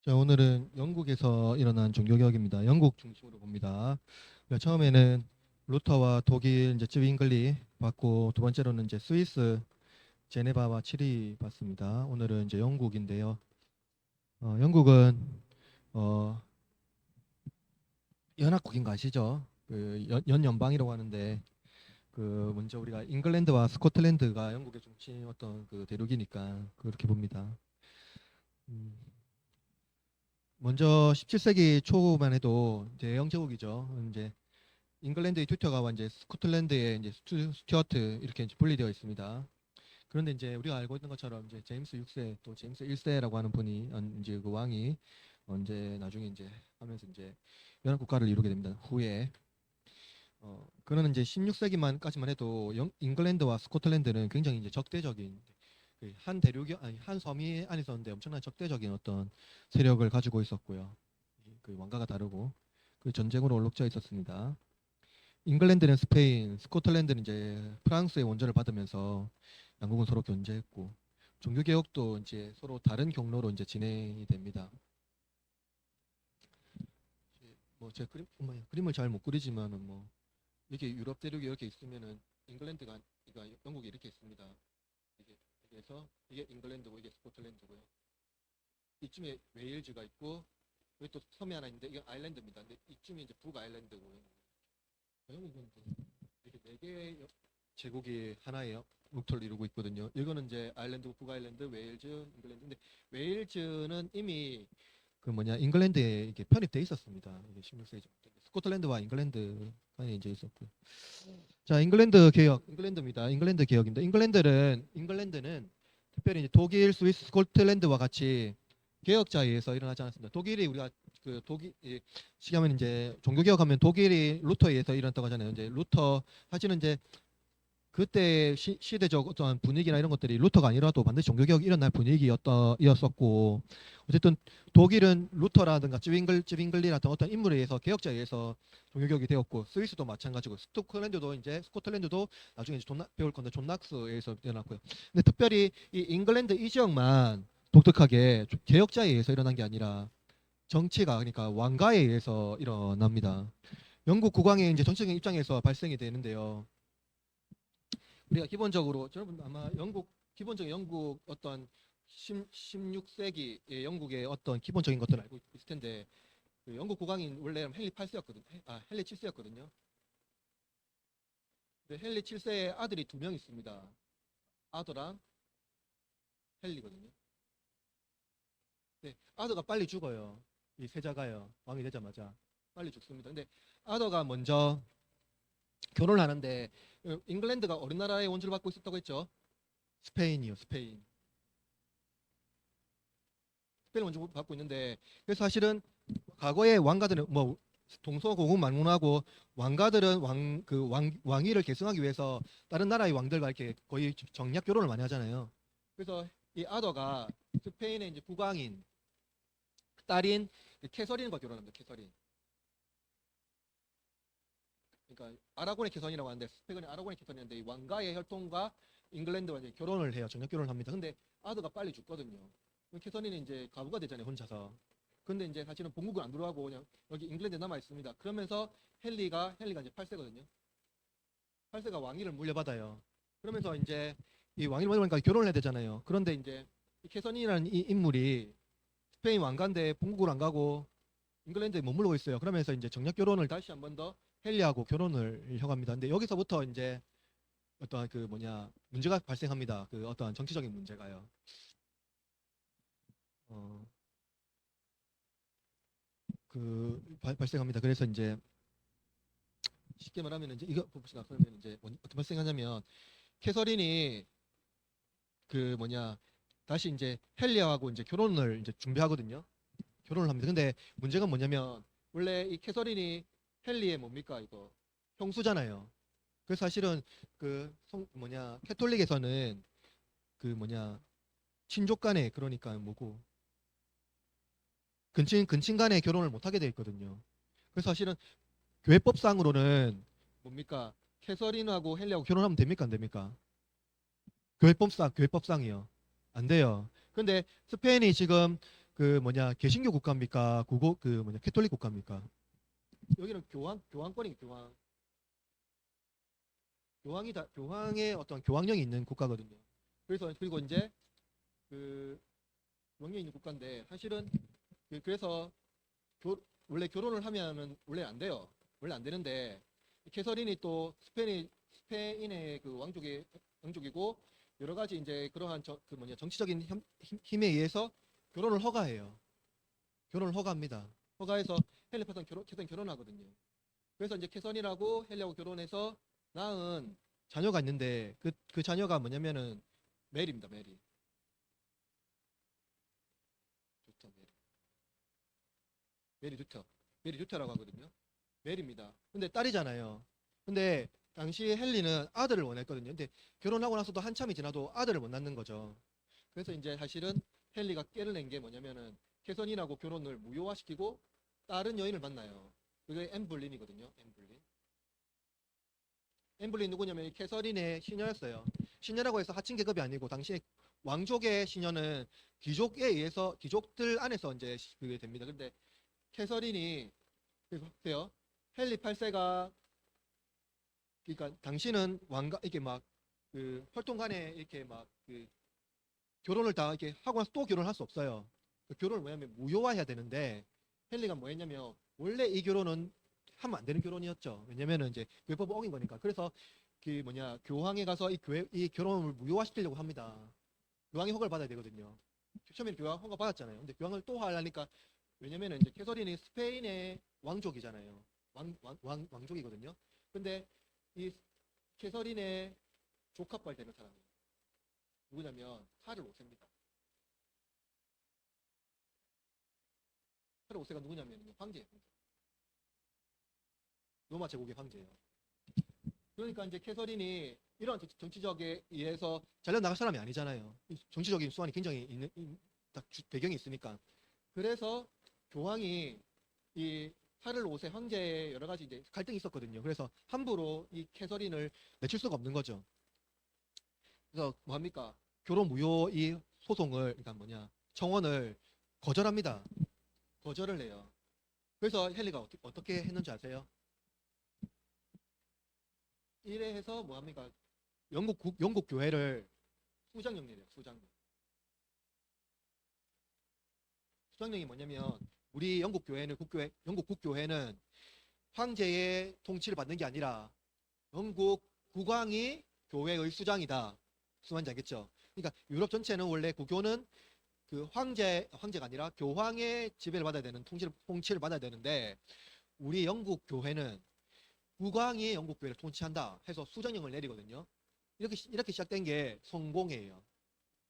자, 오늘은 영국에서 일어난 종교개혁입니다. 영국 중심으로 봅니다. 그러니까 처음에는 루터와 독일 이제 쯔윙글리 받고 두 번째로는 이제 스위스 제네바와 칠리 받습니다. 오늘은 이제 영국인데요. 영국은 어, 연합국인 거 아시죠? 그 연방이라고 하는데 그 먼저 우리가 잉글랜드와 스코틀랜드가 영국의 중심 어떤 그 대륙이니까 그렇게 봅니다. 음, 먼저 17세기 초만 해도 이제 대영 제국이죠. 이제 잉글랜드의 튜터가 이제 스코틀랜드의 이제 스튜어트 이렇게 이제 분리되어 있습니다. 그런데 이제 우리가 알고 있는 것처럼 이제 제임스 6세 또 제임스 1세라고 하는 분이 이제 그 왕이 언제 나중에 이제 하면서 이제 연합 국가를 이루게 됩니다. 후에 그는 이제 16세기만까지만 해도 잉글랜드와 스코틀랜드는 굉장히 이제 적대적인 그한 대륙이 아니 한 섬이 안에 있었는데 엄청난 적대적인 어떤 세력을 가지고 있었고요. 그 왕가가 다르고 그 전쟁으로 얼룩져 있었습니다. 잉글랜드는 스페인, 스코틀랜드는 이제 프랑스의 원조를 받으면서 양국은 서로 견제했고 종교 개혁도 이제 서로 다른 경로로 이제 진행이 됩니다. 뭐 제 그림을 잘 못 그리지만은 뭐 이렇게 유럽 대륙이 이렇게 있으면은 잉글랜드가 그러니까 영국이 이렇게 있습니다. 이게 그래서 이게 잉글랜드고 이게 스코틀랜드고요. 이쯤에 웨일즈가 있고 여기 또 섬이 하나 있는데 이게 아일랜드입니다. 근데 이쯤이 이제 북 아일랜드고요. 영국은 이렇게 네 개의 제국이 하나의 국토를 이루고 있거든요. 이거는 이제 아일랜드, 북아일랜드, 웨일즈, 잉글랜드. 근데 웨일즈는 이미 그 뭐냐 잉글랜드에 이게 편입돼 있었습니다. 이게 16세기 정도. 스코틀랜드와 잉글랜드 간에 이제 있었고. 자, 잉글랜드 개혁, 잉글랜드입니다. 잉글랜드 개혁입니다. 잉글랜드는 특별히 이제 독일, 스위스, 스코틀랜드와 같이 개혁자에 의해서 일어나지 않았습니다. 독일이 우리가 그 독일 시기하면 이제 종교 개혁하면 독일이 루터에 의해서 일어났다고 하잖아요. 이제 루터 사실은 이제 그때 시대적 어떤 분위기나 이런 것들이 루터가 아니라도 반드시 종교개혁이 일어날 분위기였었고 어쨌든 독일은 루터라든가 쯔윙글리 같은 어떤 인물에 의해서 개혁자에 의해서 종교개혁이 되었고 스위스도 마찬가지고 스코틀랜드도 나중에 이제 배울 건데 존 낙스에 의해서 일어났고요. 근데 특별히 이 잉글랜드 이 지역만 독특하게 개혁자에 의해서 일어난 게 아니라 정치가 그러니까 왕가에 의해서 일어납니다. 영국 국왕의 이제 정치적인 입장에서 발생이 되는데요. 우리가 기본적으로 여러분 아마 기본적인 영국 어떤 16세기의 영국의 어떤 기본적인 것들을 알고 있을 텐데 그 영국 국왕인 원래 헨리 8세였거든요. 헨리 7세였거든요. 근데 헨리 7세의 아들이 두 명 있습니다. 아더랑 헨리거든요. 네, 아더가 빨리 죽어요. 이 세자가요. 왕이 되자마자 빨리 죽습니다. 근데 아더가 먼저 결혼을 하는데 잉글랜드가 어느 나라의 원주를 받고 있었다고 했죠? 스페인이요, 스페인. 스페인 원주 받고 있는데 그래서 사실은 과거의 왕가들은 뭐 동서고금망론하고 왕가들은 왕위를 계승하기 위해서 다른 나라의 왕들과 이렇게 거의 정략 결혼을 많이 하잖아요. 그래서 이 아더가 스페인의 이제 국왕인 딸인 캐서린과 결혼합니다. 캐서린. 그러니까 아라곤의 캐서린이라고 하는데 스페인은 아라곤의 캐서린인데 이 왕가의 혈통과 잉글랜드와 이제 결혼을 해요. 정략 결혼을 합니다. 근데 아더가 빨리 죽거든요. 캐서린이 이제 과부가 되잖아요. 혼자서. 근데 이제 사실은 본국을 안 들어가고 그냥 여기 잉글랜드에 남아 있습니다. 그러면서 헨리가 이제 8세거든요. 8세가 왕위를 물려받아요. 그러면서 이제 이 왕위를 물려받으니까 결혼을 해야 되잖아요. 그런데 이제 이 캐서린이라는 이 인물이 스페인 왕가인데 본국을 안 가고 잉글랜드에 머물고 있어요. 그러면서 이제 정략 결혼을 다시 한 번 더 헨리하고 결혼을 해갑니다. 근데 여기서부터 이제 어떠한 그 뭐냐 문제가 발생합니다. 그 어떠한 정치적인 문제가요. 어, 발생합니다. 그래서 이제 쉽게 말하면 이제 이거 봅시다. 그러면 이제 어떻게 발생하냐면 캐서린이 그 뭐냐 다시 이제 헨리하고 이제 결혼을 이제 준비하거든요. 결혼을 합니다. 근데 문제가 뭐냐면 원래 이 캐서린이 헨리의 뭡니까 이거 형수잖아요. 그래서 사실은 캐톨릭에서는 그 뭐냐 친족 간에 그러니까 뭐고 근친 간에 결혼을 못 하게 돼 있거든요. 그래서 사실은 교회법상으로는 뭡니까 캐서린하고 헨리하고 결혼하면 됩니까 안 됩니까? 교회법상이요. 안 돼요. 근데 스페인이 지금 그 뭐냐 개신교 국가입니까? 구고 그 뭐냐 캐톨릭 국가입니까? 여기는 교황권이 교황의 어떤 교황령이 있는 국가거든요. 그래서 그리고 이제 그 교황령이 있는 국가인데 사실은 그래서 원래 결혼을 하면은 원래 안 돼요. 원래 안 되는데 캐서린이 또 스페인의 그 왕족이고 여러 가지 이제 그러한 그 뭐냐 정치적인 힘에 의해서 결혼을 허가해요. 결혼을 허가합니다. 허가해서 헨리 8세는 캐서린 결혼하거든요. 그래서 이제 캐서린하고 헨리하고 결혼해서 낳은 자녀가 있는데 그 자녀가 뭐냐면은 메리입니다. 메리. 좋죠, 메리. 메리 주터. 메리 주터라고 하거든요. 메리입니다. 근데 딸이잖아요. 근데 당시 헨리는 아들을 원했거든요. 근데 결혼하고 나서도 한참이 지나도 아들을 못 낳는 거죠. 그래서 이제 사실은 헨리가 깨를 낸 게 뭐냐면은 캐서린하고 결혼을 무효화시키고 다른 여인을 만나요. 그게 엠블린이거든요. 엠블린. 엠블린 누구냐면 캐서린의 시녀였어요. 시녀라고 해서 하층 계급이 아니고 당시 왕족의 시녀는 귀족들 안에서 이제 그게 됩니다. 근데 캐서린이 그래요. 헨리 8세가 그러니까 당신은 왕가 이렇게 막 그 혈통간에 이렇게 막 그 결혼을 다 이렇게 하고 나서 또 결혼할 수 없어요. 그 결혼을 뭐냐면 무효화해야 되는데 헨리가 뭐 했냐면 원래 이 결혼은 하면 안 되는 결혼이었죠. 왜냐면은 이제 율법을 어긴 거니까. 그래서 그 뭐냐 교황에 가서 이 결혼을 무효화시키려고 합니다. 교황이 허가를 받아야 되거든요. 처음에는 교황 허가 받았잖아요. 근데 교황을 또 하려니까 왜냐면은 이제 캐서린이 스페인의 왕족이잖아요. 왕족이거든요. 근데 이 캐서린의 조카뻘 되는 사람이 누구냐면 카를 5세입니다. 카를 5세가 누구냐면 황제예요. 로마 제국의 황제예요. 그러니까 이제 캐서린이 이런 정치적에 의해서 잘려나갈 사람이 아니잖아요. 정치적인 수완이 굉장히 있는 배경이 있으니까. 그래서 교황이 이 카를 5세 황제의 여러 가지 이제 갈등이 있었거든요. 그래서 함부로 이 캐서린을 내칠 수가 없는 거죠. 그래서 뭐 합니까? 결혼 무효 이 소송을 그러니까 뭐냐 청원을 거절합니다. 거절을 해요. 그래서 헨리가 어떻게 했는지 아세요? 이래 해서 뭐 합니까? 영국 교회를 수장령 내려요. 수장령. 수장령이 뭐냐면 우리 영국 국교회는 황제의 통치를 받는 게 아니라 영국 국왕이 교회의 수장이다. 무슨 말인지 알겠죠? 그러니까 유럽 전체는 원래 국교는 그 황제가 아니라 교황의 지배를 받아야 되는 통치를 받아야 되는데 우리 영국 교회는 국왕이 영국 교회를 통치한다 해서 수장령을 내리거든요. 이렇게 시작된 게 성공이에요.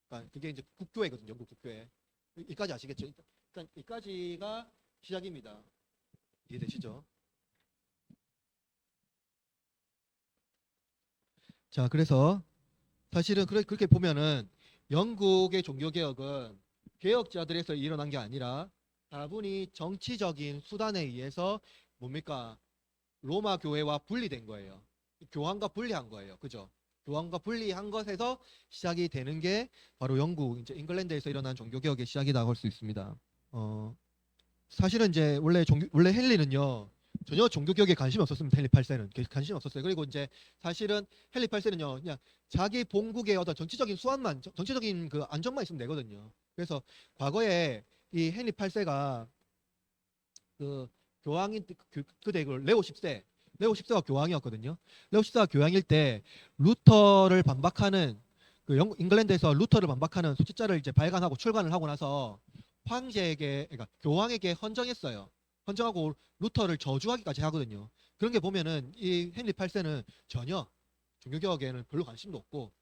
그러니까 그게 이제 국교회거든요. 영국 국교회. 이까지 아시겠죠? 그러니까 이까지가 시작입니다. 이해되시죠? 자, 그래서 사실은 그렇게 보면은 영국의 종교개혁은 개혁자들에서 일어난 게 아니라 다분히 정치적인 수단에 의해서 뭡니까? 로마 교회와 분리된 거예요. 교황과 분리한 거예요. 그죠? 교황과 분리한 것에서 시작이 되는 게 바로 영국, 이제 잉글랜드에서 일어난 종교개혁의 시작이라고 할 수 있습니다. 사실은 이제 원래 헨리는요 전혀 종교개혁에 관심이 없었습니다. 헨리 8세는 관심이 없었어요. 그리고 이제 사실은 헨리 8세는요 그냥 자기 본국의 어떤 정치적인 수완만 정치적인 그 안정만 있으면 되거든요. 그래서 과거에 이 헨리 8세가 그 교황인 그때 그 레오 10세가 교황이었거든요. 레오 10세가 교황일 때 루터를 반박하는 잉글랜드에서 루터를 반박하는 수치자를 이제 발간하고 출간을 하고 나서 황제에게 그러니까 교황에게 헌정했어요. 헌정하고 루터를 저주하기까지 하거든요. 그런 게 보면은 이 헨리 8세는 전혀 종교개혁에는 별로 관심도 없고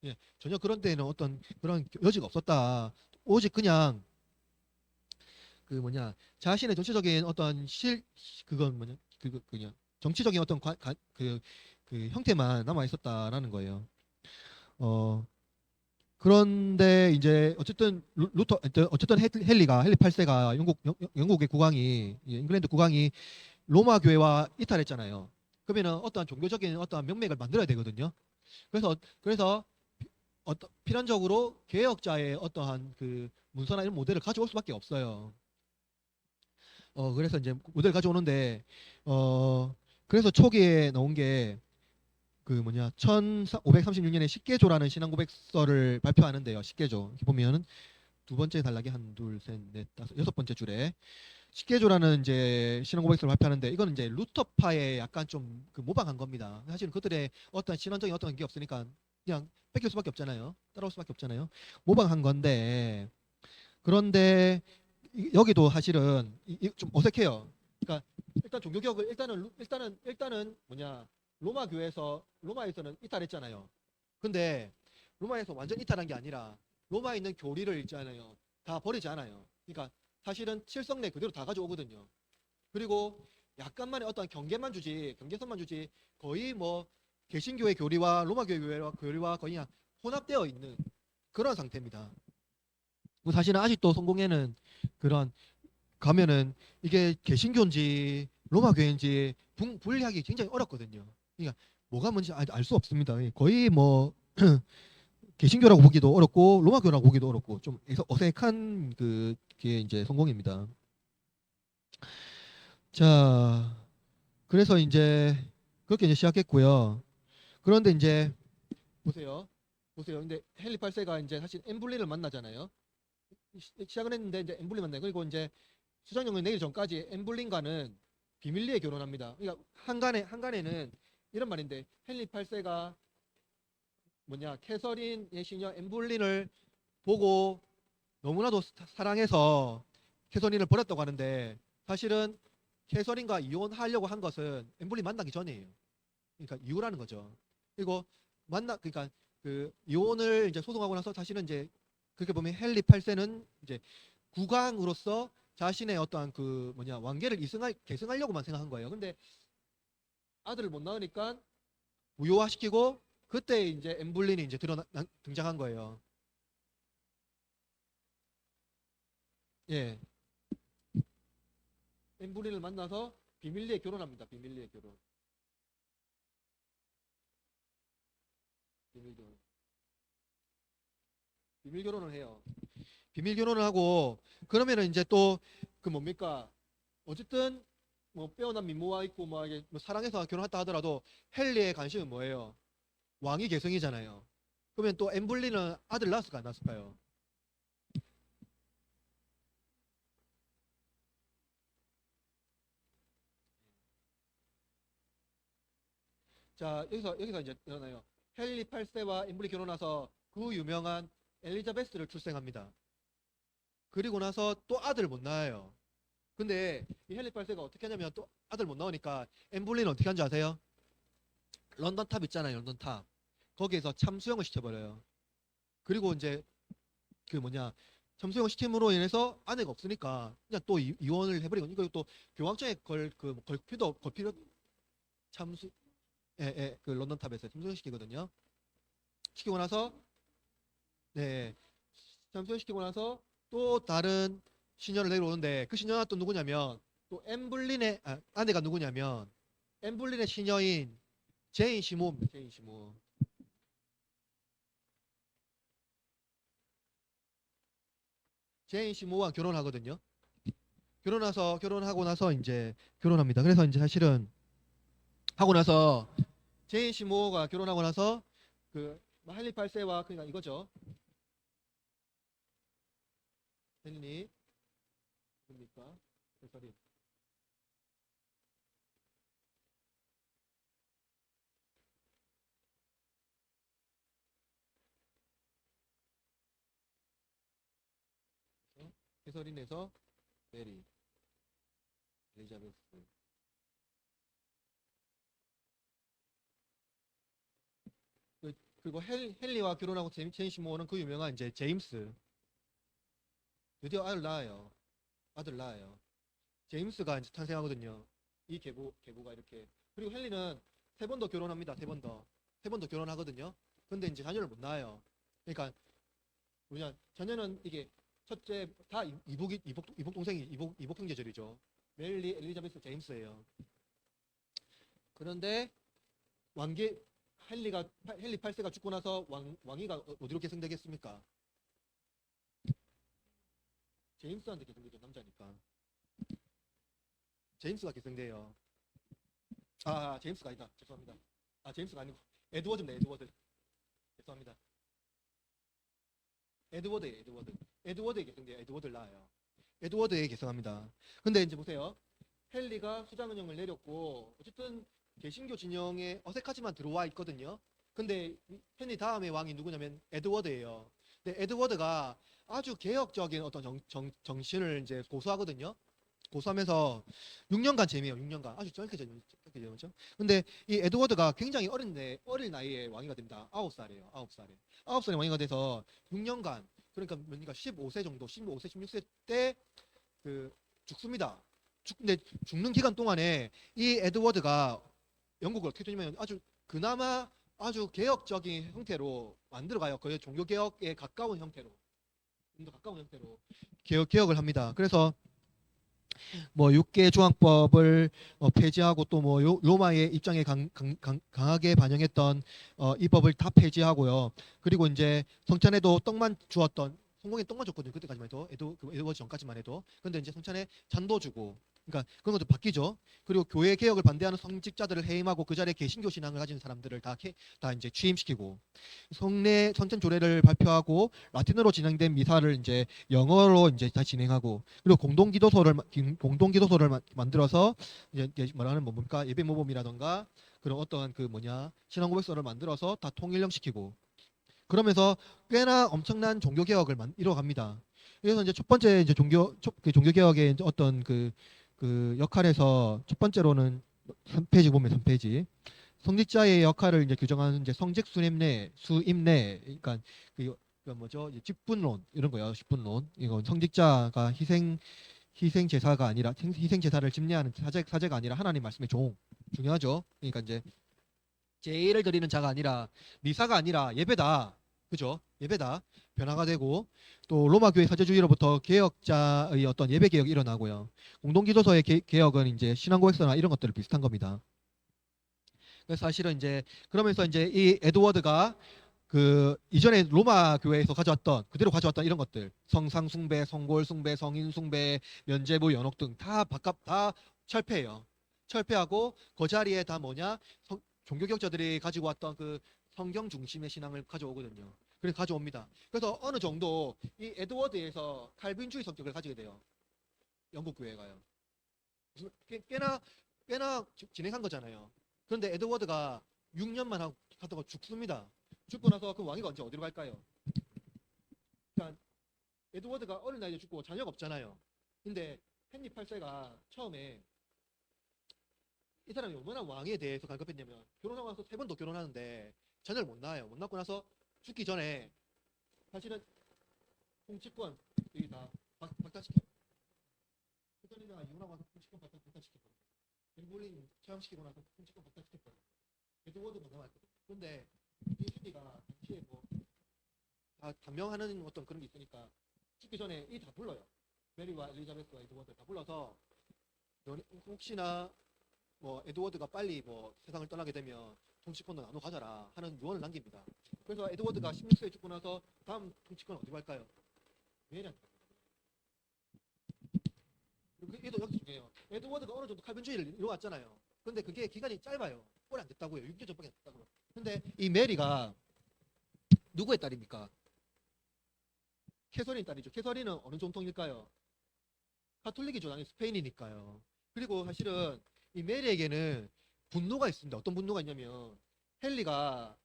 예, 전혀 그런 데에는 어떤 그런 여지가 없었다. 오직 그냥 그 뭐냐 자신의 정치적인 어떤 그건 뭐냐 그냥 정치적인 어떤 그 형태만 남아 있었다라는 거예요. 어 그런데 이제 어쨌든 헨리 8세가 영국의 국왕이 잉글랜드 국왕이 로마 교회와 이탈했잖아요. 그러면은 어떠한 종교적인 어떠한 명맥을 만들어야 되거든요. 그래서 필연적으로 개혁자의 어떠한 그 문서나 이런 모델을 가져올 수밖에 없어요. 그래서 이제 모델 가져오는데 그래서 초기에 나온 게 그 뭐냐 1536년에 식계조라는 신앙 고백서를 발표하는데요. 식계조 이렇게 보면은 두 번째 단락에 한, 둘, 셋, 넷, 다섯, 여섯 번째 줄에 식계조라는 이제 신앙 고백서를 발표하는데 이거는 이제 루터파에 약간 좀 그 모방한 겁니다. 사실은 그들의 어떤 신앙적인 어떤 게 없으니까 그냥 뺏길 수밖에 없잖아요. 따라올 수밖에 없잖아요. 모방한 건데 그런데 여기도 사실은 좀 어색해요. 그러니까 일단 종교개혁을 일단은 뭐냐 로마에서는 이탈했잖아요. 근데 로마에서 완전 이탈한 게 아니라 로마에 있는 교리를 있잖아요. 다 버리지 않아요. 그러니까 사실은 칠성내 그대로 다 가져오거든요. 그리고 약간만의 어떤 경계선만 주지 거의 뭐 개신교의 교리와 로마교의 교리와 거의 그냥 혼합되어 있는 그런 상태입니다. 뭐 사실은 아직도 성공회는 그런 가면은 이게 개신교인지 로마교인지 분리하기 굉장히 어렵거든요. 그러니까 뭐가 뭔지 알 수 없습니다. 거의 뭐 개신교라고 보기도 어렵고 로마교라고 보기도 어렵고 좀 어색한 그게 이제 성공입니다. 자, 그래서 이제 그렇게 이제 시작했고요. 그런데 이제 보세요. 보세요. 근데 헨리 8세가 이제 사실 엠블린을 만나잖아요. 시작은 했는데 이제 엠블린 만나요. 그리고 이제 수장령은 내일 전까지 엠블린과는 비밀리에 결혼합니다. 그러니까 한간에는 이런 말인데 헨리 8세가 뭐냐 캐서린의 시녀 엠블린을 보고 너무나도 사랑해서 캐서린을 버렸다고 하는데 사실은 캐서린과 이혼하려고 한 것은 엠블린 만나기 전이에요. 그러니까 이유라는 거죠. 그리고 그러니까 그 이혼을 이제 소송하고 나서 사실은 이제 그렇게 보면 헨리 8세는 이제 국왕으로서 자신의 어떠한 그 뭐냐 왕계를 계승하려고만 생각한 거예요. 근데 아들을 못 낳으니까 무효화시키고 그때 이제 엠블린이 이제 등장한 거예요. 예, 엠블린을 만나서 비밀리에 결혼합니다. 비밀리에 결혼. 비밀 결혼. 비밀 결혼을 해요. 비밀 결혼을 하고 그러면은 이제 또 그 뭡니까? 어쨌든 뭐 빼어난 미모가 있고 뭐 이게 뭐 사랑해서 결혼했다 하더라도 헨리의 관심은 뭐예요? 왕위 계승이잖아요. 그러면 또 엠블린은 아들 낳았을까 안 낳았을까요? 자 여기서 이제 일어나요. 헨리 8세와 엠블린 결혼해서 그 유명한 엘리자베스를 출생합니다. 그리고 나서 또 아들 못 낳아요. 근데 이 헨리 8세가 어떻게 하냐면 또 아들 못 나오니까 엠블린은 어떻게 한줄 아세요? 런던 탑 있잖아요. 런던 탑. 거기에서 참수형을 시켜버려요. 그리고 이제 그 뭐냐 참수형 시킴으로 인해서 아내가 없으니까 그냥 또 이혼을 해버리고 이거 또 교황청에 걸 필요 참수 그 런던 탑에서 참수형 시키거든요. 시키고 나서 네 참수형 시키고 나서 또 다른 시녀를 내려오는데 그 시녀가 또 누구냐면 또 엠블린의 아내가 누구냐면 엠블린의 시녀인 제인 시모입니다. 제인 시모. 제인 시모와 결혼하거든요. 결혼하고 나서 이제 결혼합니다. 그래서 이제 사실은 하고 나서 제인 시모가 결혼하고 나서 그 할리 8세와 그러니까 이거죠. 헨리 뭡니까? 캐서린. 캐서린에서 메리, 엘리자베스. 그리고 헨리와 결혼하고 제인 시모는 그 유명한 이제 제임스. 드디어 아들 낳아요. 아들 낳아요. 제임스가 이제 탄생하거든요. 이 계보가 이렇게. 그리고 헨리는 세 번 더 결혼합니다. 세 번 더. 세 번 더 결혼하거든요. 근데 이제 자녀를 못 낳아요. 그러니까 뭐냐 자녀는 이게 첫째 다 이복 동생이 이복 형제절이죠. 멜리, 엘리자베스, 제임스예요. 그런데 왕계 헨리 8세가 죽고 나서 왕위가 어디로 계승되겠습니까? 제임스한테 계승되죠. 남자니까. 제임스가 계승돼요. 제임스가 아니다. 죄송합니다. 제임스가 아니고 에드워드입니다. 에드워드. 죄송합니다. 에드워드예요. 에드워드. 에드워드에 계승돼요. 에드워드를 낳아요. 에드워드에 계승합니다. 근데 이제 보세요. 헨리가 수장은형을 내렸고 어쨌든 개신교 진영에 어색하지만 들어와 있거든요. 근데 헨리 다음의 왕이 누구냐면 에드워드예요. 근데 에드워드가 아주 개혁적인 어떤 정신을 이제 고수하거든요. 고수하면서 6년간 재미예요. 6년간 아주 짧게 재미죠. 근데 이 에드워드가 굉장히 어린 나이에 왕이가 됩니다. 9살이에요. 9살에. 9살에 왕이가 돼서 6년간 그러니까 15세 정도, 15세, 16세 때 그 죽습니다. 근데 죽는 기간 동안에 이 에드워드가 영국을 어떻게 되냐면 아주 그나마 아주 개혁적인 형태로 만들어가요. 거의 종교 개혁에 가까운 형태로, 좀 더 가까운 형태로 개혁을 합니다. 그래서 뭐 육계 조항법을 폐지하고 또 뭐 로마의 입장에 강하게 반영했던 이 법을 다 폐지하고요. 그리고 이제 성찬에도 떡만 주었던 성공에 떡만 줬거든요. 그때까지만 해도 에드워드 전까지만 해도. 근데 이제 성찬에 잔도 주고 그러니까 그런 것도 바뀌죠. 그리고 교회 개혁을 반대하는 성직자들을 해임하고 그 자리에 개신교 신앙을 가진 사람들을 다 이제 취임시키고 성찬 조례를 발표하고 라틴어로 진행된 미사를 이제 영어로 이제 다 진행하고 그리고 공동기도소를 만들어서 이제 말하는 뭡니까 예배 모범이라던가 그런 어떠한 그 신앙 고백서를 만들어서 다 통일령시키고 그러면서 꽤나 엄청난 종교 개혁을 이뤄갑니다. 그래서 이제 첫 번째 이제 종교 개혁의 어떤 그 역할에서 첫 번째로는 3페이지 보면 3페이지 성직자의 역할을 이제 규정하는 이제 성직 수임내 그러니까 그 뭐죠 이제 직분론 이런 거요. 직분론 이건 성직자가 희생 제사가 아니라 희생 제사를 집례하는 사제가 아니라 하나님 말씀의 종 중요하죠. 그러니까 이제 제의를 드리는 자가 아니라 미사가 아니라 예배다. 그죠? 예배다. 변화가 되고 또 로마 교회 사제주의로부터 개혁자의 어떤 예배 개혁이 일어나고요. 공동기도서의 개혁은 이제 신앙고백서나 이런 것들을 비슷한 겁니다. 그래서 사실은 이제 그러면서 이제 이 에드워드가 그 이전에 로마 교회에서 그대로 가져왔던 이런 것들 성상 숭배, 성골 숭배, 성인 숭배, 면죄부, 연옥 등 다 철폐해요. 철폐하고 그 자리에 다 종교개혁자들이 가지고 왔던 그 성경 중심의 신앙을 가져오거든요. 그래서 가져옵니다. 그래서 어느 정도 이 에드워드에서 칼빈주의 성격을 가지게 돼요. 영국 교회가요. 꽤나 진행한 거잖아요. 그런데 에드워드가 6년만 하다가 죽습니다. 죽고 나서 그 왕위가 언제 어디로 갈까요? 그러니까 에드워드가 어린 나이에 죽고 자녀가 없잖아요. 근데 헨리 8세가 처음에 이 사람이 얼마나 왕에 대해서 갈급했냐면 결혼하고 나서 3번 더 결혼하는데 자녀를 못 낳아요. 못 낳고 나서 죽기 전에 사실은 통치권 여기 다 박탈시켜요. 캐서린이가 이혼하고 나서 통치권 박탈시켰거든요. 앵볼린 처형시키고 나서 통치권 박탈시켰거든요. 에드워드가 남아있거든요. 그런데 이 헨리가 당시에 뭐 다 단명하는 어떤 그런 게 있으니까 죽기 전에 이 다 불러요. 메리와 엘리자베스와 에드워드 다 불러서 혹시나 뭐 에드워드가 빨리 뭐 세상을 떠나게 되면 통치권도 나눠 가져라 하는 유언을 남깁니다. 그래서 에드워드가 16세에 죽고 나서 다음 통치권 어디로 갈까요? 메리한테 갈거든요. 그리고 얘도 여기서 중요해요. 에드워드가 어느 정도 칼빈주의를 이뤄왔잖아요. 근데 그게 기간이 짧아요. 오래 안 됐다고요. 6년 전밖에 안 됐다고요. 근데 이 메리가 누구의 딸입니까? 캐서린 딸이죠. 캐서린은 어느 정통일까요? 카톨릭이죠. 당연히 스페인이니까요. 그리고 사실은 이 메리에게는 분노가 있습니다. 어떤 분노가 있냐면 헨리가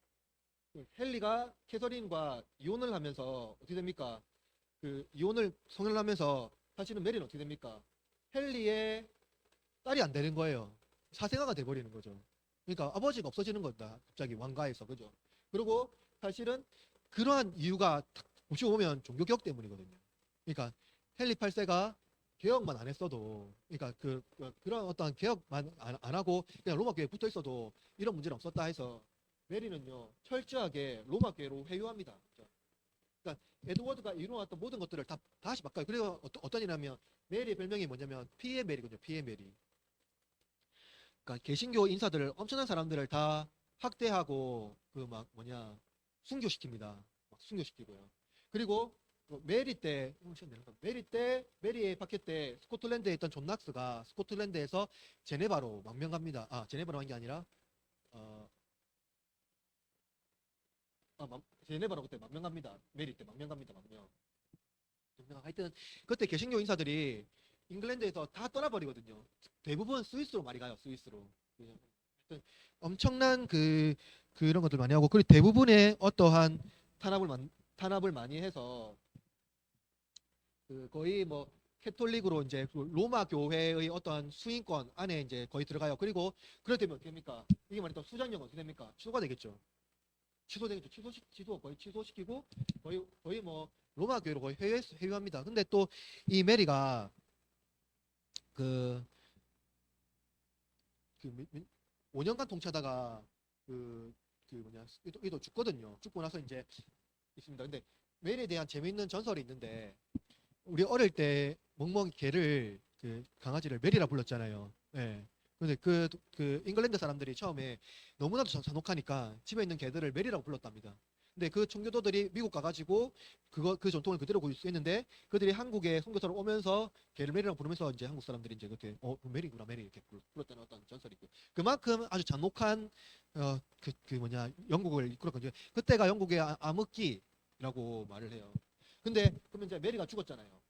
캐서린과 이혼을 하면서 어떻게 됩니까? 그 이혼을 성행을 하면서 사실은 메리는 어떻게 됩니까? 헨리의 딸이 안 되는 거예요. 사생아가 돼버리는 거죠. 그러니까 아버지가 없어지는 거다. 갑자기 왕가에서 그죠? 그리고 사실은 그러한 이유가 보시고 보면 종교개혁 때문이거든요. 그러니까 헨리 8세가 개혁만 안 했어도 그러니까 그런 어떤 개혁만 안 하고 그냥 로마 교회에 붙어 있어도 이런 문제는 없었다 해서 메리는요 철저하게 로마 교회로 회유합니다. 그러니까 에드워드가 이루어왔던 모든 것들을 다시 바꿔요. 그리고 어떤 일이냐면 메리의 별명이 뭐냐면 피의 메리거든요. 피의 메리. 그러니까 개신교 인사들을 엄청난 사람들을 다 학대하고 그 막 순교시킵니다. 막 순교시키고요. 그리고 메리 박해 때 스코틀랜드에 있던 존 낙스가 스코틀랜드에서 제네바로 망명 갑니다. 아, 제네바로 간 게 아니라 어, 제네바로 그때 망명 갑니다. 메리 때 망명 갑니다. 망명. 하여튼 그때 개신교 인사들이 잉글랜드에서 다 떠나버리거든요. 대부분 스위스로 많이 가요. 스위스로. 하여튼 엄청난 그런 것들 많이 하고 그리고 대부분의 어떠한 탄압을 많이 해서 거의 뭐 캐톨릭으로 이제 그 로마 교회의 어떠한 수인권 안에 이제 거의 들어가요. 그리고 그럴 때면 어떻게 됩니까? 이게 말했던 수장령 어떻게 됩니까? 취소가 되겠죠. 취소되겠죠. 거의 취소시키고 거의 뭐 로마 교회로 거의 회유합니다. 근데 또 이 메리가 그, 그 5년간 통치하다가 이도 죽거든요. 죽고 나서 이제 있습니다. 근데 메리에 대한 재미있는 전설이 있는데 우리 어릴 때 멍멍이 개를 강아지를 메리라 불렀잖아요. 예. 근데 그 잉글랜드 사람들이 처음에 너무나도 잔혹하니까 집에 있는 개들을 메리라고 불렀답니다. 근데 그 청교도들이 미국 가가지고 그 전통을 그대로 고수했는데 그들이 한국에 선교사로 오면서 개를 메리라고 부르면서 이제 한국 사람들이 이제 그때 메리구나 메리 이렇게 불렀다는 어떤 전설이 있고 그만큼 아주 잔혹한 영국을 이끌었거든요. 그때가 영국의 암흑기라고 말을 해요. 근데 그러면 이제 메리가 죽었잖아요.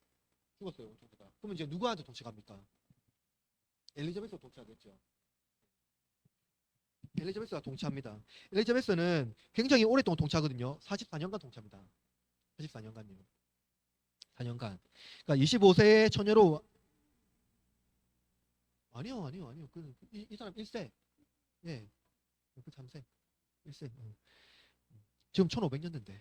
죽었어요. 원통제가. 그러면 이제 누구한테 통치갑니까? 엘리자베스가 통치하겠죠. 엘리자베스가 통치합니다. 엘리자베스는 굉장히 오랫동안 통치하거든요. 44년간 통치합니다. 44년간요. 4년간. 그러니까 25세의 처녀로 아니요. 이 사람 1세. 예. 그 3세. 1세. 지금 1500년대인데.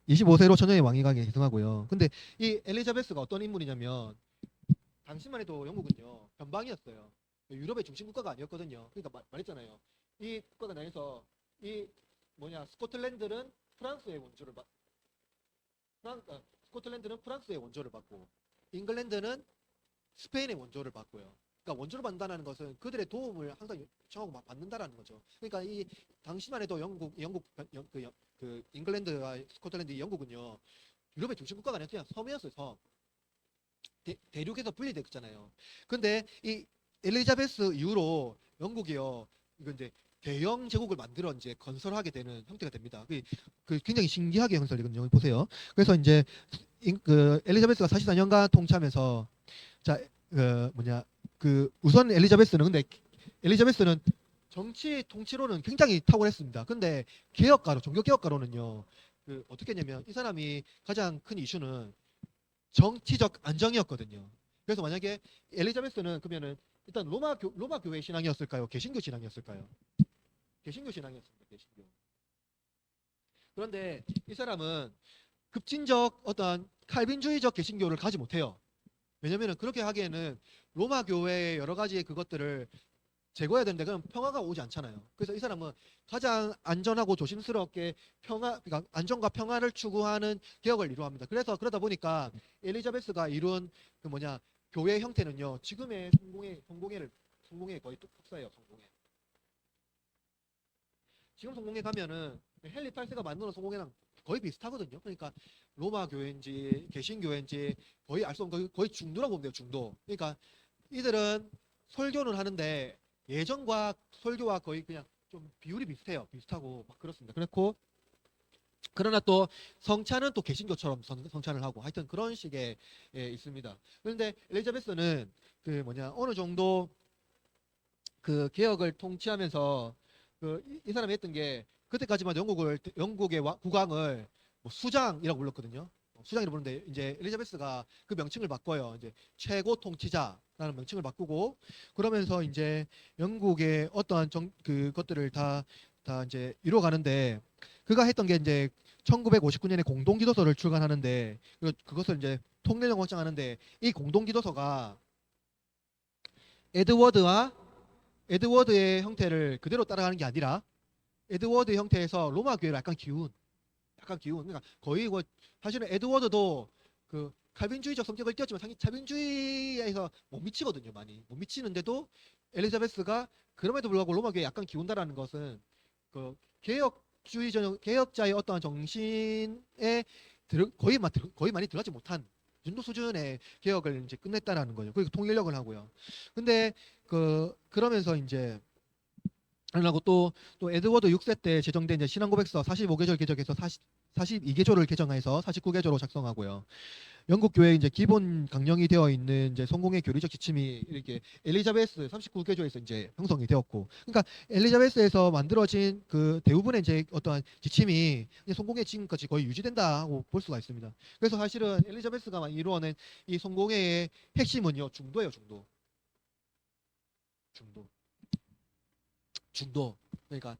25세로 처녀의 왕위가 계승하고요. 근데 이 엘리자베스가 어떤 인물이냐면 당시만 해도 영국은요 변방이었어요. 유럽의 중심 국가가 아니었거든요. 그러니까 말했잖아요. 이 국가가 나해서 스코틀랜드는 프랑스의 원조를 스코틀랜드는 프랑스의 원조를 받고 잉글랜드는 스페인의 원조를 받고요. 그러니까 원조를 받는다는 것은 그들의 도움을 항상 청하고 받는다라는 거죠. 그러니까 이 당시만 해도 잉글랜드와 스코틀랜드 영국은요 유럽의 중심 국가가 아니라 그냥 섬이었어요. 섬. 대륙에서 분리됐잖아요. 근데 이 엘리자베스 이후로 영국이요 이거 이제 대영 제국을 만들어 이제 건설하게 되는 형태가 됩니다. 굉장히 신기하게 건설이거든요. 보세요. 그래서 이제 엘리자베스가 44년간 통치하면서 자 우선 엘리자베스는 정치 통치로는 굉장히 탁월했습니다. 근데 종교 개혁가로는요 어떻게 했냐면 이 사람이 가장 큰 이슈는 정치적 안정이었거든요. 그래서 만약에 엘리자베스는 그러면은 일단 로마 교회 신앙이었을까요? 개신교 신앙이었을까요? 개신교 신앙이었습니다. 개신교. 그런데 이 사람은 급진적 어떤 칼빈주의적 개신교를 가지 못해요. 왜냐면은 그렇게 하기에는 로마 교회의 여러 가지 그것들을 제거해야 되는데 그럼 평화가 오지 않잖아요. 그래서 이 사람은 가장 안전하고 조심스럽게 그러니까 안전과 평화를 추구하는 개혁을 이루합니다. 그래서 그러다 보니까 엘리자베스가 이룬 교회 형태는요. 지금의 성공회에 거의 뚝뚝사예요. 성공회. 지금 성공회 가면은 헨리 8세가 만드는 성공회랑 거의 비슷하거든요. 그러니까 로마 교회인지 개신교회인지 거의 알 수 없는 거의 중도라고 보면 돼요. 중도. 그러니까 이들은 설교는 하는데 예전과 설교와 거의 그냥 좀 비율이 비슷하고 막 그렇습니다. 그렇고 그러나 또 성찬은 또 개신교처럼 성찬을 하고 하여튼 그런 식의 있습니다. 그런데 엘리자베스는 어느 정도 그 개혁을 통치하면서 이 사람이 했던 게 그때까지만 영국의 국왕을 뭐 수장이라고 불렀거든요. 수장이라고 부르는데 이제 엘리자베스가 그 명칭을 바꿔요. 이제 최고 통치자라는 명칭을 바꾸고 그러면서 이제 영국의 어떠한 그것들을 다 이제 이뤄가는데 그가 했던 게 이제 1959년에 공동기도서를 출간하는데 그것을 이제 통례령 확장하는데 이 공동기도서가 에드워드의 형태를 그대로 따라가는 게 아니라 에드워드 형태에서 로마 교회를 약간 기운. 그러니까 거의 사실은 에드워드도 그 칼빈주의적 성격을 띄었지만 상당히 칼빈주의에서 못 미치거든요. 많이 못 미치는데도 엘리자베스가 그럼에도 불구하고 로마 교회에 약간 기운다라는 것은 그 개혁 개혁자의 어떠한 정신에 거의 많이 들어가지 못한 이 정도 수준의 개혁을 이제 끝냈다라는 거죠. 그리고 통일력을 하고요. 근데 그러면서 이제 그러고 또 에드워드 6세 때 제정된 이제 신앙고백서 45개절 개정해서 42개조를 개정해서 49개조로 작성하고요. 영국 교회 이제 기본 강령이 되어 있는 이제 성공의 교리적 지침이 이렇게 엘리자베스 39개조에서 이제 형성이 되었고, 그러니까 엘리자베스에서 만들어진 그 대부분의 이제 어떠한 지침이 이제 성공의 지금까지 거의 유지된다고 볼 수가 있습니다. 그래서 사실은 엘리자베스가 이루어낸 이 성공의 핵심은요, 중도예요, 중도. 중도. 그러니까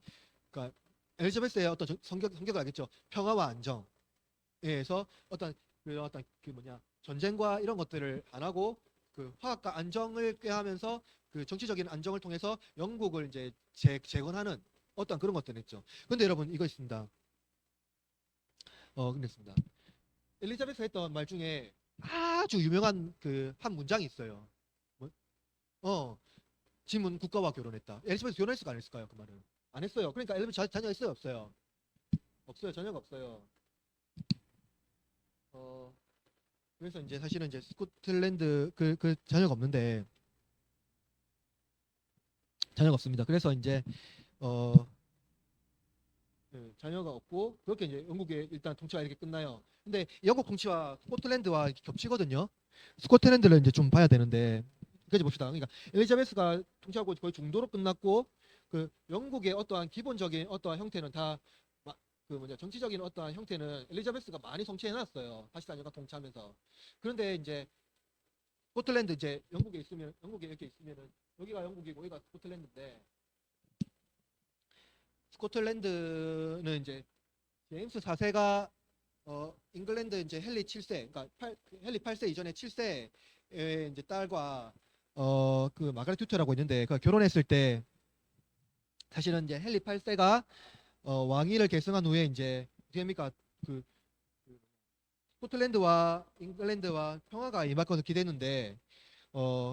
엘리자베스의 어떤 성격을 알겠죠. 평화와 안정에서 어떤 그 뭐냐 전쟁과 이런 것들을 안 하고 그 화합과 안정을 꾀하면서 그 정치적인 안정을 통해서 영국을 이제 재건하는 어떤 그런 것들 있죠. 근데 여러분 이거 있습니다. 그랬습니다. 엘리자베스 했던 말 중에 아주 유명한 그 한 문장이 있어요. 뭐? 짐은 국가와 결혼했다. 엘리자베스 결혼했을까 안 했을까요? 그 말은 안 했어요. 그러니까 엘리자베스 자녀 있어요, 없어요? 없어요. 자녀가 없어요. 어, 그래서 이제 사실은 이제 스코틀랜드 그 자녀가 없습니다. 그래서 이제 어 자녀가 없고 그렇게 이제 영국의 일단 통치가 이렇게 끝나요. 근데 영국 통치와 스코틀랜드와 이렇게 겹치거든요. 스코틀랜드를 이제 좀 봐야 되는데 여기까지 봅시다. 그러니까 엘리자베스가 통치하고 거의 중도로 끝났고 그 영국의 어떠한 기본적인 어떠한 형태는 다 그 뭐냐 정치적인 어떠한 형태는 엘리자베스가 많이 성취해놨어요. 84년간 통치하면서. 그런데 이제 스코틀랜드 이제 영국에 이렇게 있으면은 여기가 영국이고 여기가 스코틀랜드인데 스코틀랜드는 이제 제임스 4세가 잉글랜드 이제 헨리 7세, 그러니까 헨리 8세 이전에 7세의 이제 딸과 그 마가렛 튜터라고 있는데 그 결혼했을 때 사실은 이제 헨리 8세가 왕위를 계승한 후에 이제 어떻게 합니까? 그, 그 스코틀랜드와 잉글랜드와 평화가 임할 것을 기대했는데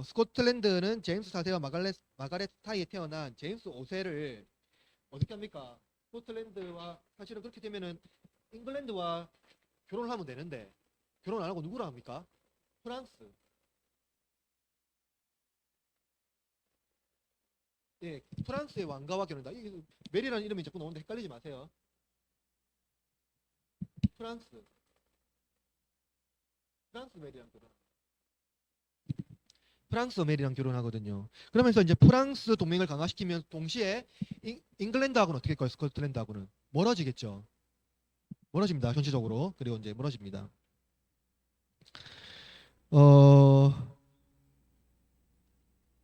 스코틀랜드는 제임스 4세와 마가렛 사이에 태어난 제임스 5세를 어떻게 합니까? 스코틀랜드와 사실은 그렇게 되면은 잉글랜드와 결혼을 하면 되는데 결혼 안 하고 누구랑 합니까? 프랑스. 예, 프랑스의 왕가와 결혼다. 이게 메리라는 이름이 자꾸 나오는데 헷갈리지 마세요. 프랑스. 프랑스 메리랑 결혼. 프랑스 메리랑 결혼하거든요. 그러면서 이제 프랑스 동맹을 강화시키면 동시에 잉글랜드하고는 어떻게 할까요? 스코틀랜드하고는 멀어지겠죠. 멀어집니다. 전체적으로. 그리고 이제 멀어집니다. 어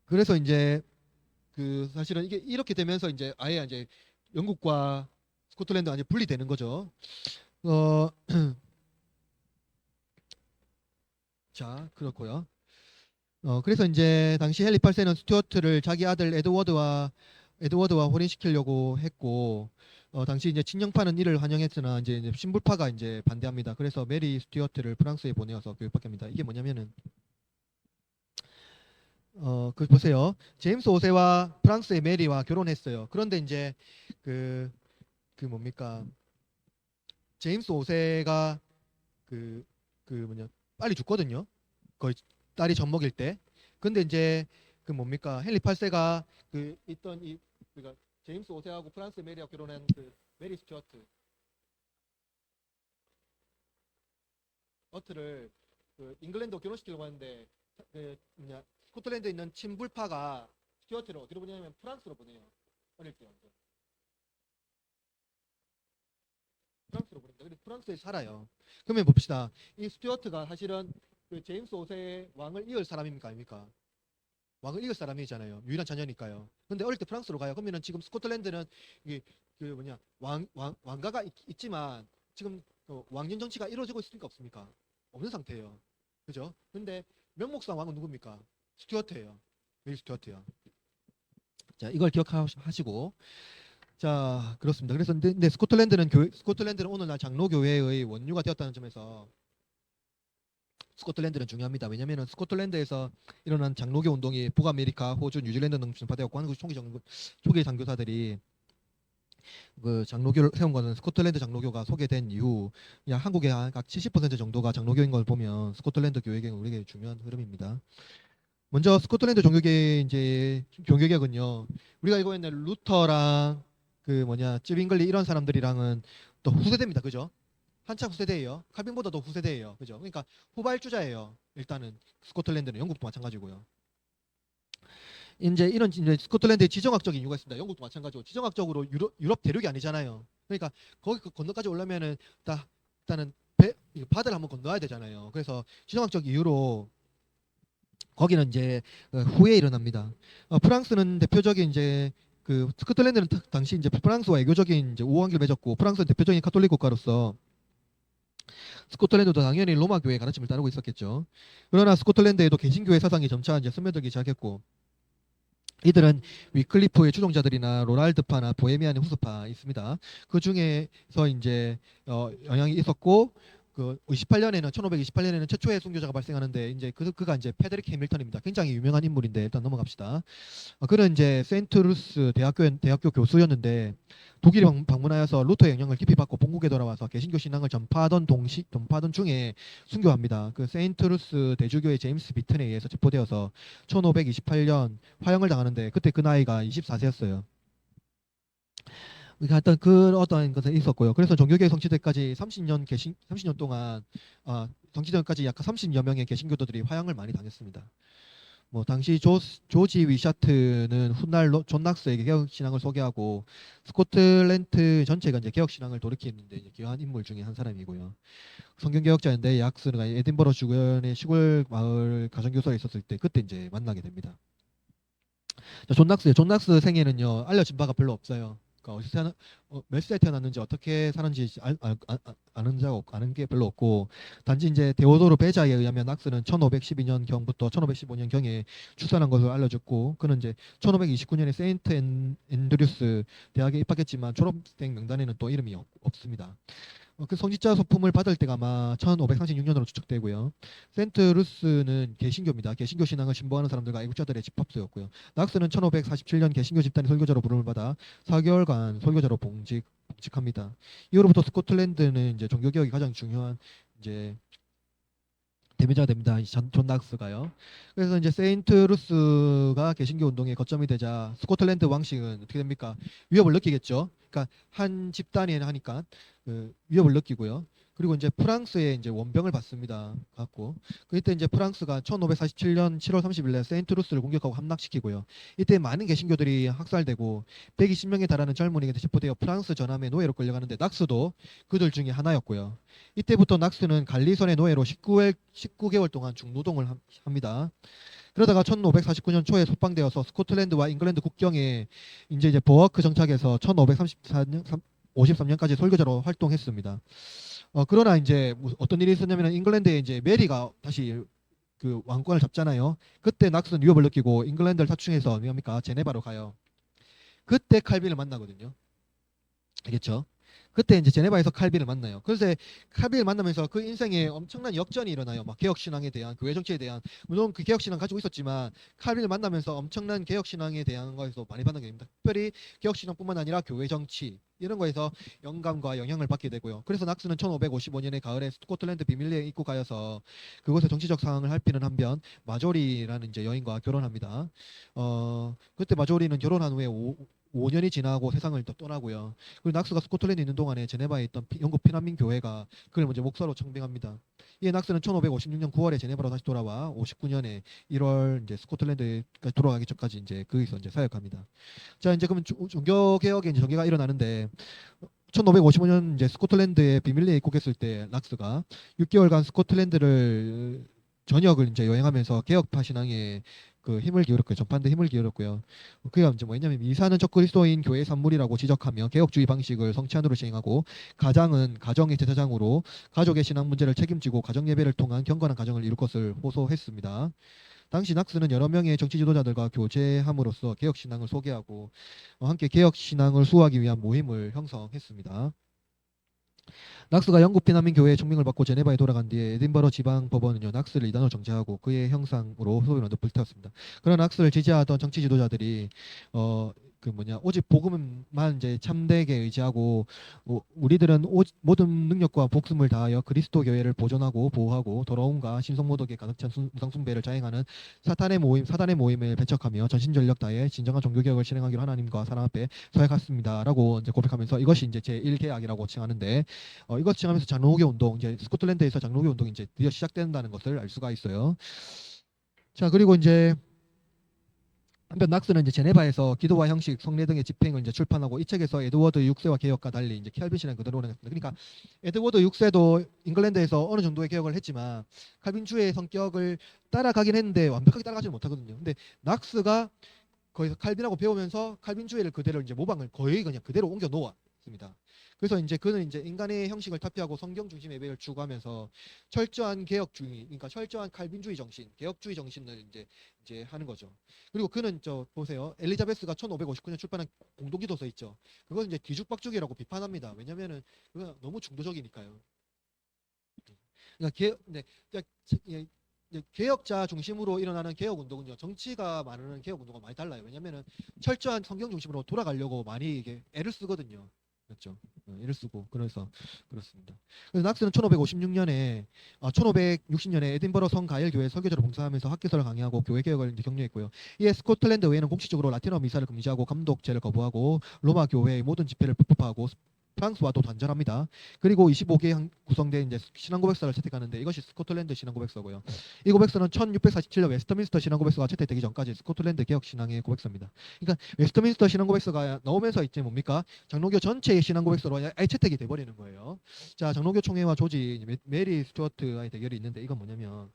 그래서 이제 그 사실은 이게 이렇게 되면서 이제 아예 이제 영국과 스코틀랜드 완전 분리되는 거죠. 어 자, 그렇고요. 그래서 이제 당시 헨리 8세는 스튜어트를 자기 아들 에드워드와 혼인시키려고 했고, 당시 이제 친정파는 이를 환영했으나 이제 신불파가 이제 반대합니다. 그래서 메리 스튜어트를 프랑스에 보내어서 교육받게 합니다. 이게 뭐냐면은 그 보세요. 제임스 5세와 프랑스의 메리와 결혼했어요. 그런데 이제 그 뭡니까? 제임스 5세가 그 뭐냐 빨리 죽거든요. 거의 딸이 젖먹일 때. 근데 이제 그 뭡니까 헨리 8세가 그 있던 이 그러니까 제임스 5세하고 프랑스 메리와 결혼한 그 메리 스튜어트 어트를 그 잉글랜드 결혼시키려고 하는데 그 뭐냐 스코틀랜드에 있는 친불파가 스튜어트를 어디로 보내냐면 프랑스로 보내요. 어릴 때 완전 프랑스로 보냅니다. 근데 프랑스에 살아요. 그러면 봅시다. 이 스튜어트가 사실은 그 제임스 5세의 왕을 이을 사람입니까 아닙니까? 왕을 이을 사람이잖아요. 유일한 자녀니까요. 근데 어릴 때 프랑스로 가요. 그러면은 지금 스코틀랜드는 이게 그 뭐냐 왕가가 있지만 지금 왕년 정치가 이루어지고 있습니까 없습니까? 없는 상태예요. 그죠? 근데 명목상 왕은 누굽니까? 스튜어트예요. 메리 스튜어트요. 자, 이걸 기억하시고 자, 그렇습니다. 그래서 근데 스코틀랜드는 오늘날 장로교회의 원류가 되었다는 점에서 스코틀랜드는 중요합니다. 왜냐하면 스코틀랜드에서 일어난 장로교 운동이 북아메리카, 호주, 뉴질랜드 등 전파되었고 한국 초기 장교사들이 그 장로교를 세운 거는 스코틀랜드 장로교가 소개된 이후 그냥 한국의 각 70% 정도가 장로교인 걸 보면 스코틀랜드 교회계는 우리에게 중요한 흐름입니다. 먼저 스코틀랜드 종교계 이제 종교개혁은요. 우리가 이거 옛날 루터랑 그 뭐냐 쯔빙글리 이런 사람들이랑은 또 후세대입니다. 그죠? 한참 후세대예요. 칼빈보다도 후세대예요. 그죠? 그러니까 후발주자예요. 일단은 스코틀랜드는 영국도 마찬가지고요. 이제 이런 이제 스코틀랜드의 지정학적인 이유가 있습니다. 영국도 마찬가지고 지정학적으로 유럽 대륙이 아니잖아요. 그러니까 거기 그 건너까지 오려면은 일단은 바다를 한번 건너야 되잖아요. 그래서 지정학적 이유로 거기는 이제 후에 일어납니다. 프랑스는 대표적인 이제 그 스코틀랜드는 당시 이제 프랑스와 외교적인 이제 우호관계를 맺었고 프랑스는 대표적인 카톨릭 국가로서 스코틀랜드도 당연히 로마 교회의 가르침을 따르고 있었겠죠. 그러나 스코틀랜드에도 개신교의 사상이 점차 이제 스며들기 시작했고 이들은 위클리프의 추종자들이나 로랄드파나 보헤미안의 후스파 있습니다. 그 중에서 이제 영향이 있었고 그 1528년에는 최초의 순교자가 발생하는데 이제 그가 이제 페데릭 해밀턴입니다. 굉장히 유명한 인물인데 일단 넘어갑시다. 그는 이제 세인트 루스 대학교 교수였는데 독일에 방문하여서 루터의 영향을 깊이 받고 본국에 돌아와서 개신교 신앙을 전파하던 중에 순교합니다. 그 세인트 루스 대주교의 제임스 비튼에 의해서 체포되어서 1528년 화형을 당하는데 그때 그 나이가 24세였어요. 그러니까 하여튼 그 어떤 것은 있었고요. 그래서 종교개혁 성취때까지 30년 동안 성취전까지 약 30여 명의 개신교도들이 화형을 많이 당했습니다. 뭐 당시 조지 위샤트는 훗날 존 낙스에게 개혁 신앙을 소개하고 스코틀랜드 전체가 이제 개혁 신앙을 돌이키는데 이제 기여한 인물 중에 한 사람이고요. 성경 개혁자인데 약스가 에딘버러 주변의 시골 마을 가정교사에 있었을 때 그때 이제 만나게 됩니다. 자, 존 낙스 생애는요 알려진 바가 별로 없어요. 그러니까 몇 살에 태어났는지 어떻게 살았는지 아는 게 별로 없고 단지 이제 데오도르 베자에 의하면 낙스는 1512년 경부터 1515년 경에 출산한 것으로 알려졌고 그는 이제 1529년에 세인트 앤드류스 대학에 입학했지만 졸업생 명단에는 또 이름이 없습니다. 그 성직자 소품을 받을 때가 아마 1536년으로 추측되고요. 센트 루스는 개신교입니다. 개신교 신앙을 신봉하는 사람들과 애국자들의 집합소였고요. 낙스는 1547년 개신교 집단의 설교자로 부름을 받아 4개월간 설교자로 봉직합니다. 이후로부터 스코틀랜드는 이제 종교개혁이 가장 중요한 이제 대명자가 됩니다. 존 낙스가요. 그래서 이제 세인트 루스가 개신교 운동의 거점이 되자 스코틀랜드 왕실은 어떻게 됩니까? 위협을 느끼겠죠. 그러니까 한 집단이 하니까 위협을 느끼고요. 그리고 이제 프랑스에 이제 원병을 받습니다. 갖고 그때 이제 프랑스가 1547년 7월 30일에 세인트 루스를 공격하고 함락시키고요. 이때 많은 개신교들이 학살되고 120명에 달하는 젊은이가 체포되어 프랑스 전함의 노예로 끌려가는데 낙스도 그들 중에 하나였고요. 이때부터 낙스는 갈리선의 노예로 19개월 동안 중노동을 합니다. 그러다가 1549년 초에 석방되어서 스코틀랜드와 잉글랜드 국경에 이제 버워크 정착해서 1534년 53년까지 설교자로 활동했습니다. 그러나 이제 어떤 일이 있었냐면 잉글랜드에 이제 메리가 다시 그 왕권을 잡잖아요. 그때 낙스는 위협을 느끼고 잉글랜드를 탈출해서 뭡니까 제네바로 가요. 그때 칼빈을 만나거든요. 알겠죠? 그때 이제 제네바에서 칼빈을 만나요. 그래서 칼빈을 만나면서 그 인생에 엄청난 역전이 일어나요. 막 개혁 신앙에 대한 교회 정치에 대한 물론 그 개혁 신앙 가지고 있었지만 칼빈을 만나면서 엄청난 개혁 신앙에 대한 거에서 많이 받는 게 됩니다. 특별히 개혁 신앙뿐만 아니라 교회 정치 이런 거에서 영감과 영향을 받게 되고요. 그래서 낙스는 1555년의 가을에 스코틀랜드 비밀리에 입국하여서 그곳에 정치적 상황을 살피는 한편 마조리라는 이제 여인과 결혼합니다. 그때 마조리는 결혼한 후에 5년이 지나고 세상을 또 떠나고요. 그리고 낙스가 스코틀랜드에 있는 동안에 제네바에 있던 영국 피난민 교회가 그를 먼저 목사로 청빙합니다. 이에 낙스는 1556년 9월에 제네바로 다시 돌아와 59년에 1월 이제 스코틀랜드에 돌아가기 전까지 이제 거기서 이제 사역합니다. 자 이제 그러면 종교 개혁의 이제 전개가 일어나는데 1555년 이제 스코틀랜드에 비밀리에 입국했을 때 낙스가 6개월간 스코틀랜드를 전역을 이제 여행하면서 개혁파 신앙에 그 힘을 기울였고요. 전파인데 힘을 기울였고요. 그게 이제 뭐냐면 미사는 적 그리스도인 교회 산물이라고 지적하며 개혁주의 방식을 성취안으로 시행하고 가장은 가정의 제사장으로 가족의 신앙 문제를 책임지고 가정 예배를 통한 경건한 가정을 이룰 것을 호소했습니다. 당시 낙스는 여러 명의 정치 지도자들과 교제함으로써 개혁 신앙을 소개하고 함께 개혁 신앙을 수호하기 위한 모임을 형성했습니다. 낙스가 영국 피난민 교회의 청빙을 받고 제네바에 돌아간 뒤에 에딘버러 지방 법원은요 낙스를 이단으로 정죄하고 그의 형상으로 소위원도 불태웠습니다. 그러나 낙스를 지지하던 정치 지도자들이 그 뭐냐 오직 복음만 이제 참되게 의지하고 우리들은 모든 능력과 복음을 다하여 그리스도 교회를 보존하고 보호하고 더러움과 신성모독에 가득 찬 우상숭배를 자행하는 사단의 모임을 배척하며 전신전력 다해 진정한 종교개혁을 실행하기로 하나님과 사람 앞에 서약했습니다라고 이제 고백하면서 이것이 이제 제1개약이라고 칭하는데 이것 칭하면서 장로교 운동 이제 스코틀랜드에서 장로교 운동이 이제 드디어 시작된다는 것을 알 수가 있어요. 자 그리고 이제 한편 낙스는 이제 제네바에서 기도와 형식, 성례 등의 집행을 이제 출판하고 이 책에서 에드워드 6세와 개혁과 달리 이제 켈빈 신앙 그대로 내놨습니다. 그러니까 에드워드 6세도 잉글랜드에서 어느 정도의 개혁을 했지만 칼빈주의 성격을 따라가긴 했는데 완벽하게 따라가지는 못하거든요. 근데 낙스가 거기서 칼빈하고 배우면서 칼빈주의를 그대로 이제 모방을 거의 그냥 그대로 옮겨 놓았습니다. 그래서 이제 그는 이제 인간의 형식을 탈피하고 성경 중심 예배를 추구하면서 철저한 개혁주의, 그러니까 철저한 칼빈주의 정신, 개혁주의 정신을 이제 하는 거죠. 그리고 그는 저 보세요, 엘리자베스가 1559년 출판한 공동기도서 있죠. 그건 이제 뒤죽박죽이라고 비판합니다. 왜냐면은 그건 너무 중도적이니까요. 그러니까 개혁자 중심으로 일어나는 개혁 운동은요 정치가 말하는 개혁 운동과 많이 달라요. 왜냐면은 철저한 성경 중심으로 돌아가려고 많이 이게 애를 쓰거든요. 그렇죠. 애를 쓰고 그래서 그렇습니다. 그래서 낙스는 1560년에 에딘버러 성 가일 교회 설교자로 봉사하면서 학개설을 강의하고 교회 개혁을 이제 격려했고요. 이에 스코틀랜드 의회는 공식적으로 라틴어 미사를 금지하고 감독제를 거부하고 로마 교회의 모든 집회를 불법화하고 프랑스와도 단절합니다. 그리고 25개 구성된 이제 신앙고백서를 채택하는데 이것이 스코틀랜드 신앙고백서고요. 이 고백서는 1647년 웨스트민스터 신앙고백서가 채택되기 전까지 스코틀랜드 개혁 신앙의 고백서입니다. 그러니까 웨스트민스터 신앙고백서가 나오면서 이제 뭡니까? 장로교 전체의 신앙고백서로 아예 채택이 돼버리는 거예요. 자, 장로교 총회와 조지 메리 스튜어트와의 대결이 있는데 이건 뭐냐면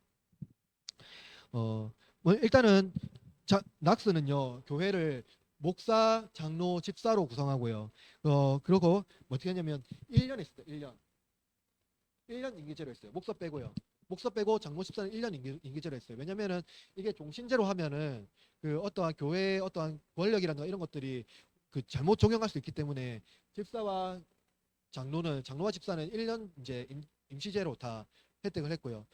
뭐 일단은 낙스는요 교회를 목사, 장로, 집사로 구성하고요. 그리고 뭐 어떻게 하냐면 1년 했어요. 1년 임기제로 했어요. 목사 빼고요. 목사 빼고 장로 집사는 1년 임기제로 했어요. 왜냐면은 이게 종신제로 하면은 그 어떠한 교회의 어떠한 권력이라든가 이런 것들이 그 잘못 적용할 수 있기 때문에 집사와 장로와 집사는 1년 이제 임시제로 다 혜택을 했고요.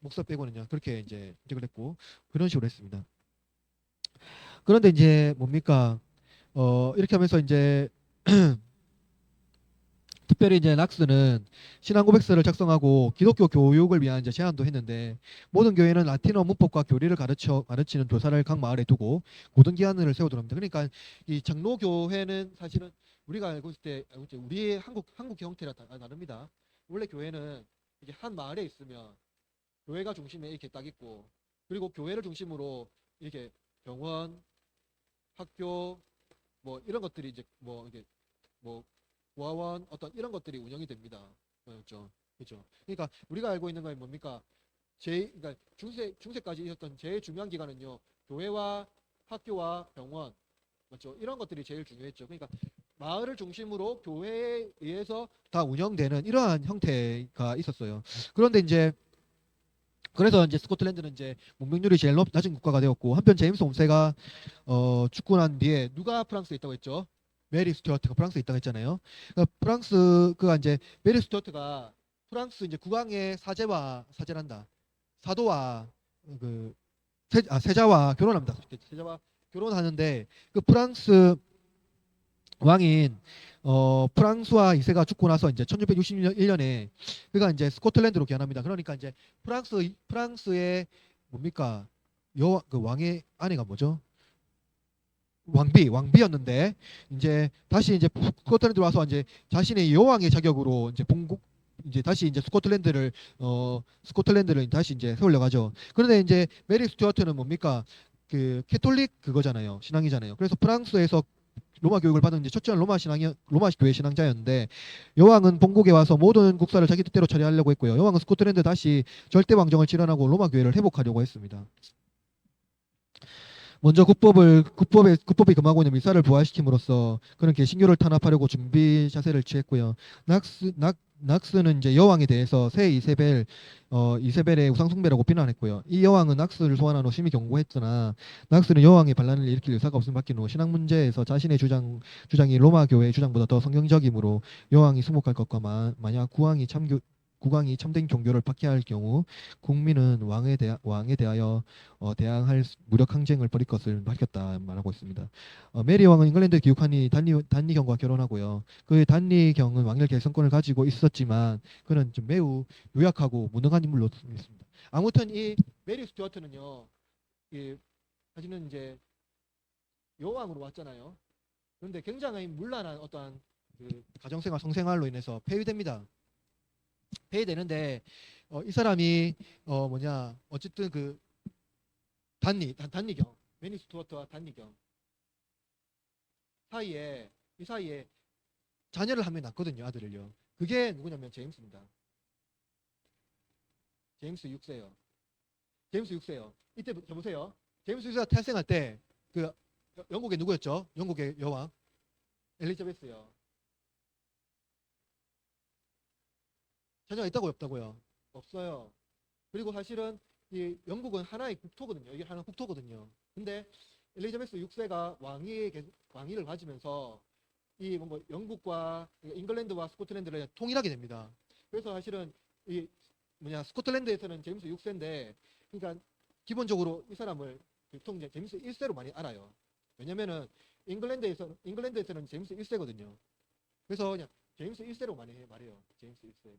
목사 빼고는요. 그렇게 이제 혜택을 했고 그런 식으로 했습니다. 그런데 이제 뭡니까? 이렇게 하면서 이제 특별히 이제 낙스는 신앙 고백서를 작성하고 기독교 교육을 위한 이제 제안도 했는데 모든 교회는 라틴어 문법과 교리를 가르치는 교사를 각 마을에 두고 고등 기관을 세우도록 합니다. 그러니까 이 장로 교회는 사실은 우리가 알고 있을 때 우리의 한국 형태라 다릅니다. 원래 교회는 이게 한 마을에 있으면 교회가 중심에 이렇게 딱 있고 그리고 교회를 중심으로 이렇게 병원, 학교 뭐 이런 것들이 이제 뭐 이게 뭐 고아원 어떤 이런 것들이 운영이 됩니다. 그렇죠. 그렇죠. 그러니까 우리가 알고 있는 건 뭡니까? 그러니까 중세까지 있었던 제일 중요한 기관은요. 교회와 학교와 병원 맞죠? 이런 것들이 제일 중요했죠. 그러니까 마을을 중심으로 교회에 의해서 다 운영되는 이러한 형태가 있었어요. 그런데 이제 그래서 이제 스코틀랜드는 이제 문명률이 제일 낮은 국가가 되었고 한편 제임스 5세가 죽고 난 뒤에 누가 프랑스에 있다고 했죠? 메리 스튜어트가 프랑스에 있다고 했잖아요. 그러니까 그가 이제 메리 스튜어트가 프랑스 이제 국왕의 사제란다. 사도와 그 세자와 결혼합니다. 세자와 결혼하는데 그 프랑스 왕인 프랑스와 2세가 죽고 나서 이제 1661년에 그가 이제 스코틀랜드로 귀환합니다. 그러니까 이제 프랑스의 뭡니까? 그 왕의 아내가 뭐죠? 왕비였는데 이제 다시 이제 스코틀랜드로 와서 이제 자신의 여왕의 자격으로 이제 다시 이제 스코틀랜드를 다시 이제 세우려 가죠. 그런데 이제 메리 스튜어트는 뭡니까? 그 캐톨릭 그거잖아요. 신앙이잖아요. 그래서 프랑스에서 로마 교육을 받은 이제 첫째는 로마 교회 신앙자였는데 여왕은 본국에 와서 모든 국사를 자기 뜻대로 처리하려고 했고요. 여왕은 스코틀랜드 다시 절대 왕정을 실현하고 로마 교회를 회복하려고 했습니다. 먼저 국법이 금하고 있는 미사를 부활시킴으로써 그는 개신교를 탄압하려고 준비 자세를 취했고요. 낙스는 이제 여왕에 대해서 새 이세벨의 우상숭배라고 비난했고요. 이 여왕은 낙스를 소환한 후 심히 경고했으나 낙스는 여왕의 반란을 일으킬 의사가 없음 바뀐 후 신앙 문제에서 자신의 주장이 로마 교회의 주장보다 더 성경적이므로 여왕이 수목할 것과 만약 국왕이 국왕이 참된 종교를 박해할 경우 국민은 왕에 대하여 대항할 무력 항쟁을 벌일 것을 밝혔다 말하고 있습니다. 메리 왕은 잉글랜드에 귀국하니 단리경과 결혼하고요. 그의 단리경은 왕위를 개선권을 가지고 있었지만 그는 좀 매우 유약하고 무능한 인물로 있습니다. 아무튼 이 메리 스튜어트는요, 이 사실은 이제 여왕으로 왔잖아요. 그런데 굉장히 문란한 어떠한 그 가정생활, 성생활로 인해서 폐위됩니다. 폐위되는데 이 사람이 어쨌든 그 단리경, 매니 스튜어트와 단리경 사이에 이 사이에 자녀를 한 명 낳거든요, 아들을요. 그게 누구냐면 제임스입니다. 제임스 6세요. 제임스 6세요. 이때 보세요. 제임스 6세가 탄생할 때 그 영국의 누구였죠? 영국의 여왕 엘리자베스요. 자녀가 있다고요, 없다고요? 없어요. 그리고 사실은 이 영국은 하나의 국토거든요. 이게 하나의 국토거든요. 근데 엘리자베스 6세가 왕위를 가지면서 이 뭔가 영국과 잉글랜드와 스코틀랜드를 통일하게 됩니다. 그래서 사실은 이 스코틀랜드에서는 제임스 6세인데, 그러니까 기본적으로 이 사람을 보통 이제 제임스 1세로 많이 알아요. 왜냐면은 잉글랜드에서는 제임스 1세거든요. 그래서 그냥 제임스 1세로 많이 말해요. 제임스 1세.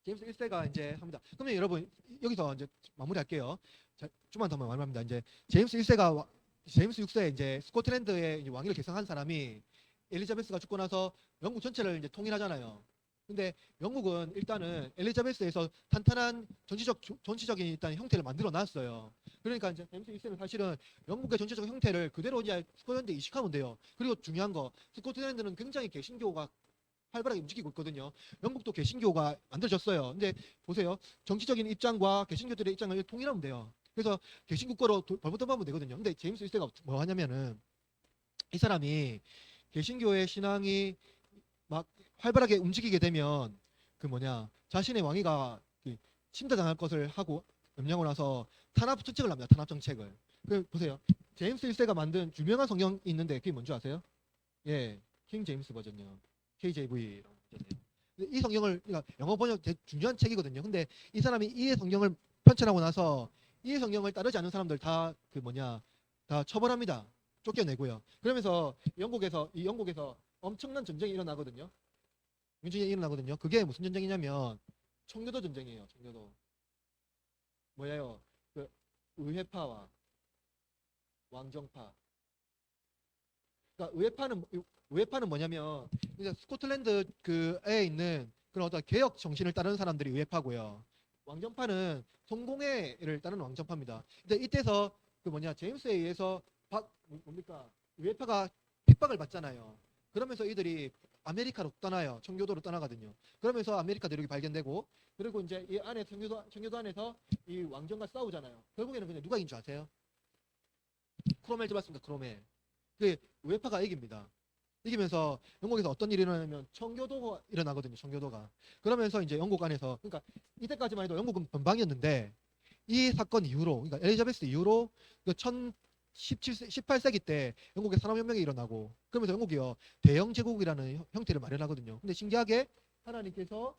제임스 1세가 이제 합니다. 그러면 여러분 여기서 이제 마무리할게요. 자, 좀만 더 말합니다. 이제 제임스 1세가 제임스 6세 이제 스코틀랜드의 이제 왕위를 계승한 사람이 엘리자베스가 죽고 나서 영국 전체를 이제 통일하잖아요. 근데 영국은 일단은 엘리자베스에서 탄탄한 전치적인 일단 형태를 만들어 놨어요. 그러니까 이제 제임스 1세는 사실은 영국의 전체적 형태를 그대로 이제 스코틀랜드에 이식하면 돼요. 그리고 중요한 거, 스코틀랜드는 굉장히 개신교가 활발하게 움직이고 있거든요. 영국도 개신교가 만들어졌어요. 근데 보세요. 정치적인 입장과 개신교들의 입장을 통일하면 돼요. 그래서 개신국가로 벌번하면 되거든요. 근데 제임스 1세가 뭐 하냐면은 이 사람이 개신교의 신앙이 막 활발하게 움직이게 되면 자신의 왕위가 침탈당할 것을 하고 염려하고 나서 탄압 정책을 합니다. 탄압 정책을. 보세요. 제임스 1세가 만든 유명한 성경이 있는데 그게 뭔지 아세요? 예, 킹 제임스 버전이요. KJV라고 하잖아요. 이 성경을 그러니까 영어 번역 되게 중요한 책이거든요. 근데 이 사람이 이 성경을 편찬하고 나서 이 성경을 따르지 않는 사람들 다 처벌합니다. 쫓겨내고요. 그러면서 영국에서 엄청난 전쟁이 일어나거든요. 전쟁이 일어나거든요. 그게 무슨 전쟁이냐면 청교도 전쟁이에요. 청교도. 뭐예요? 그 의회파와 왕정파. 그러니까 의회파는 뭐냐면 이제 스코틀랜드 그에 있는 그런 어떤 개혁 정신을 따르는 사람들이 의회파고요. 왕정파는 성공회를 따르는 왕정파입니다. 근데 이때서 제임스에 의해서 뭡니까? 의회파가 핍박을 받잖아요. 그러면서 이들이 아메리카로 떠나요. 청교도로 떠나거든요. 그러면서 아메리카 대륙이 발견되고, 그리고 이제 이 안에 청교도 안에서 이 왕정과 싸우잖아요. 결국에는 그냥 누가 이긴 줄 아세요? 크로멜 잡았습니다. 크로멜. 그 우에파가 이깁니다. 이기면서 영국에서 어떤 일이 일어나냐면 청교도가 일어나거든요. 청교도가. 그러면서 이제 영국 안에서, 그러니까 이때까지만 해도 영국은 변방이었는데 이 사건 이후로, 그러니까 엘리자베스 이후로 18세기 때 영국에 산업혁명이 일어나고, 그러면서 영국이요 대영 제국이라는 형태를 마련하거든요. 근데 신기하게 하나님께서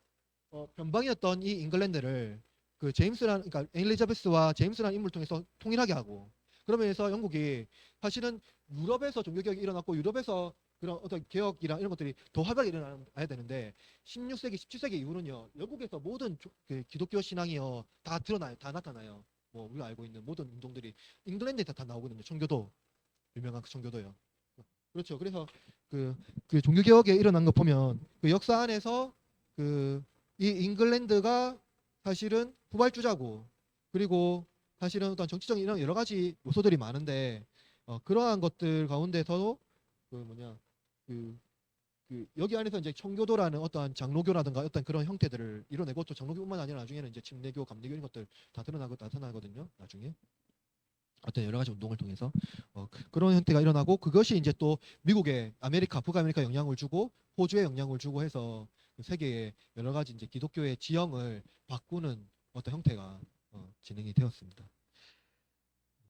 변방이었던 이 잉글랜드를 그러니까 엘리자베스와 제임스라는 인물을 통해서 통일하게 하고, 그러면서 영국이 사실은 유럽에서 종교개혁이 일어났고 유럽에서 그런 어떤 개혁이랑 이런 것들이 더 활발하게 일어나야 되는데 16세기, 17세기 이후는요 영국에서 모든 그 기독교 신앙이요 다 드러나요, 다 나타나요. 뭐 우리가 알고 있는 모든 운동들이 잉글랜드에 다 나오거든요. 청교도, 유명한 그 청교도요. 그렇죠. 그래서 그 종교개혁에 일어난 거 보면 그 역사 안에서 이 잉글랜드가 사실은 후발주자고, 그리고 사실은 어떤 정치적인 이런 여러 가지 요소들이 많은데 그러한 것들 가운데서도 그 뭐냐 그, 여기 안에서 이제 청교도라는 어떠한 장로교라든가 어떤 그런 형태들을 이뤄내고, 또 장로교뿐만 아니라 나중에는 이제 침례교, 감리교 이런 것들 다 나타나거든요. 나중에 어떤 여러 가지 운동을 통해서 그런 형태가 일어나고, 그것이 이제 또 미국의 북아메리카 영향을 주고 호주에 영향을 주고 해서 그 세계의 여러 가지 이제 기독교의 지형을 바꾸는 어떤 형태가 진행이 되었습니다.